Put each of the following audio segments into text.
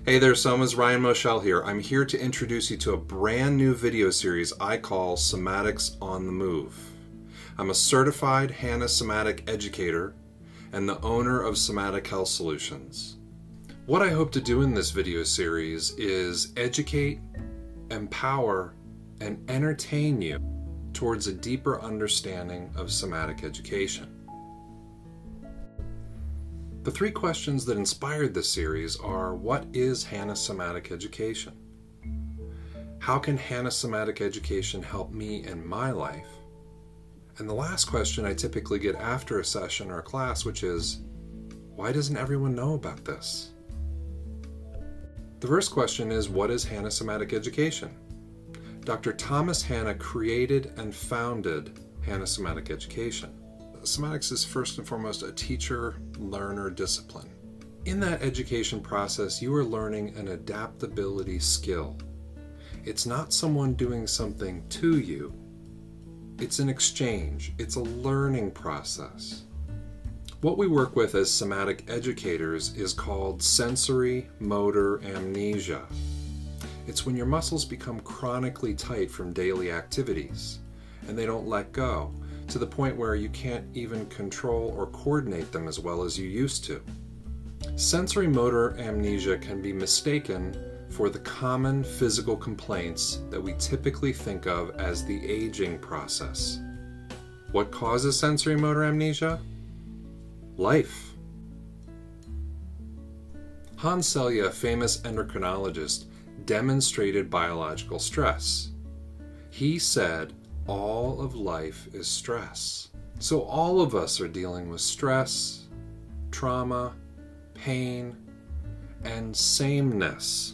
Hey there, Somas. Ryan Moschell here. I'm here to introduce you to a brand new video series I call Somatics on the Move. I'm a certified Hanna Somatic educator and the owner of Somatic Health Solutions. What I hope to do in this video series is educate, empower, and entertain you towards a deeper understanding of somatic education. The three questions that inspired this series are: what is Hanna Somatic education? How can Hanna Somatic education help me in my life? And the last question I typically get after a session or a class, which is, why doesn't everyone know about this? The first question is, what is Hanna Somatic education? Dr. Thomas Hanna created and founded Hanna Somatic education. Somatics is first and foremost a teacher-learner discipline. In that education process, you are learning an adaptability skill. It's not someone doing something to you. It's an exchange. It's a learning process. What we work with as somatic educators is called sensory motor amnesia. It's when your muscles become chronically tight from daily activities and they don't let go, to the point where you can't even control or coordinate them as well as you used to. Sensory motor amnesia can be mistaken for the common physical complaints that we typically think of as the aging process. What causes sensory motor amnesia? Life. Moschell, a famous endocrinologist, demonstrated biological stress. He said, all of life is stress. So all of us are dealing with stress, trauma, pain, and sameness.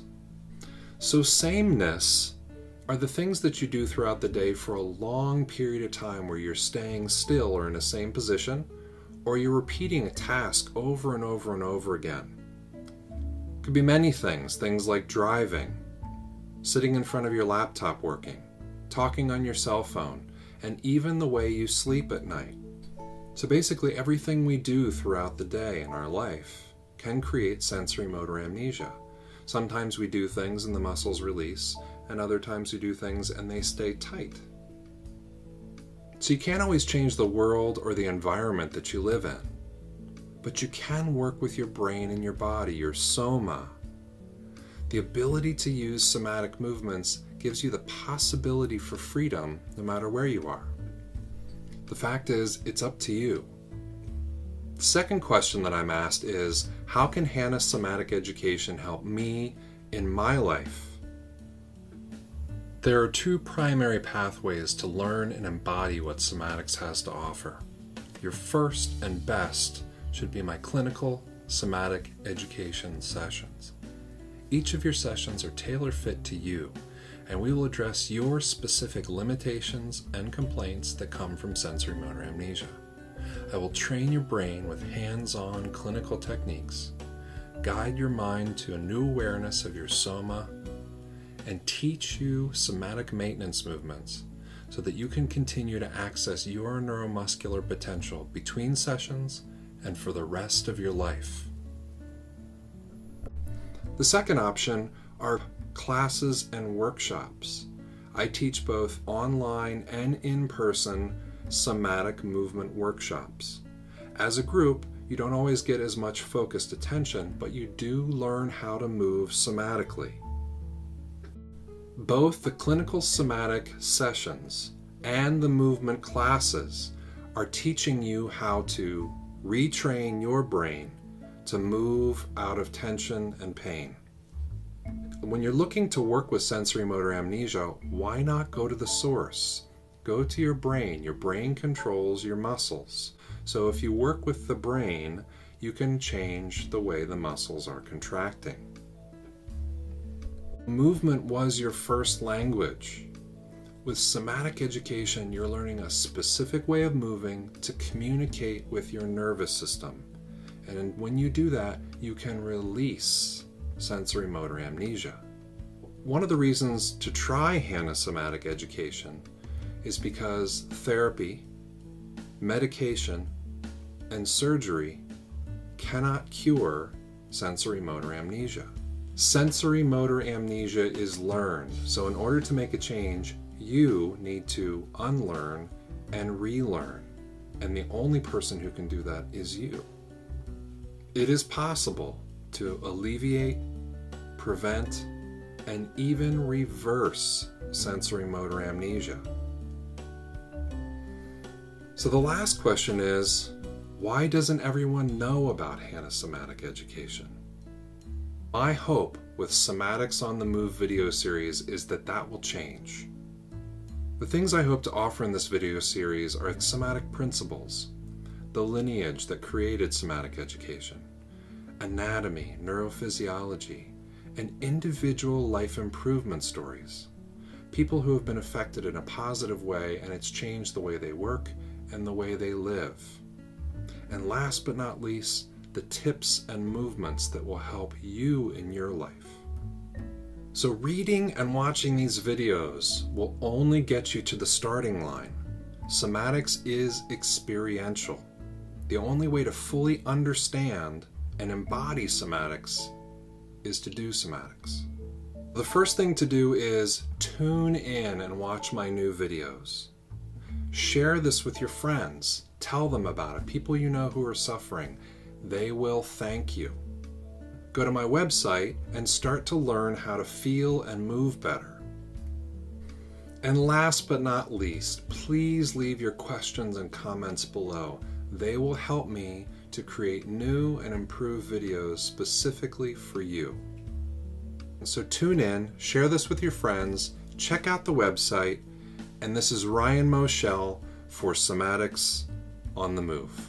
So sameness are the things that you do throughout the day for a long period of time where you're staying still or in the same position, or you're repeating a task over and over and over again. It could be many things like driving, sitting in front of your laptop working, talking on your cell phone, and even the way you sleep at night. So basically everything we do throughout the day in our life can create sensory motor amnesia. Sometimes we do things and the muscles release, and other times we do things and they stay tight. So you can't always change the world or the environment that you live in, but you can work with your brain and your body, your soma. The ability to use somatic movements gives you the possibility for freedom no matter where you are. The fact is, it's up to you. The second question that I'm asked is, how can Hanna Somatic education help me in my life? There are two primary pathways to learn and embody what somatics has to offer. Your first and best should be my clinical somatic education sessions. Each of your sessions are tailor-fit to you, and we will address your specific limitations and complaints that come from sensory motor amnesia. I will train your brain with hands-on clinical techniques, guide your mind to a new awareness of your soma, and teach you somatic maintenance movements so that you can continue to access your neuromuscular potential between sessions and for the rest of your life. The second option are classes and workshops. I teach both online and in-person somatic movement workshops. As a group, you don't always get as much focused attention, but you do learn how to move somatically. Both the clinical somatic sessions and the movement classes are teaching you how to retrain your brain to move out of tension and pain. When you're looking to work with sensory motor amnesia, why not go to the source? Go to your brain. Your brain controls your muscles. So if you work with the brain, you can change the way the muscles are contracting. Movement was your first language. With somatic education, you're learning a specific way of moving to communicate with your nervous system. And when you do that, you can release sensory motor amnesia. One of the reasons to try Hanna Somatic education is because therapy, medication, and surgery cannot cure sensory motor amnesia. Sensory motor amnesia is learned, so in order to make a change, you need to unlearn and relearn. And the only person who can do that is you. It is possible to alleviate, prevent, and even reverse sensory motor amnesia. So the last question is, why doesn't everyone know about Hanna Somatic education? My hope with Somatics on the Move video series is that that will change. The things I hope to offer in this video series are somatic principles, the lineage that created somatic education, anatomy, neurophysiology, and individual life improvement stories. People who have been affected in a positive way and it's changed the way they work and the way they live. And last but not least, the tips and movements that will help you in your life. So reading and watching these videos will only get you to the starting line. Somatics is experiential. The only way to fully understand and embody somatics is to do somatics. The first thing to do is tune in and watch my new videos. Share this with your friends. Tell them about it. People you know who are suffering. They will thank you. Go to my website and start to learn how to feel and move better. And last but not least, please leave your questions and comments below. They will help me to create new and improved videos specifically for you. So tune in, share this with your friends, check out the website, and this is Ryan Moschell for Somatics on the Move.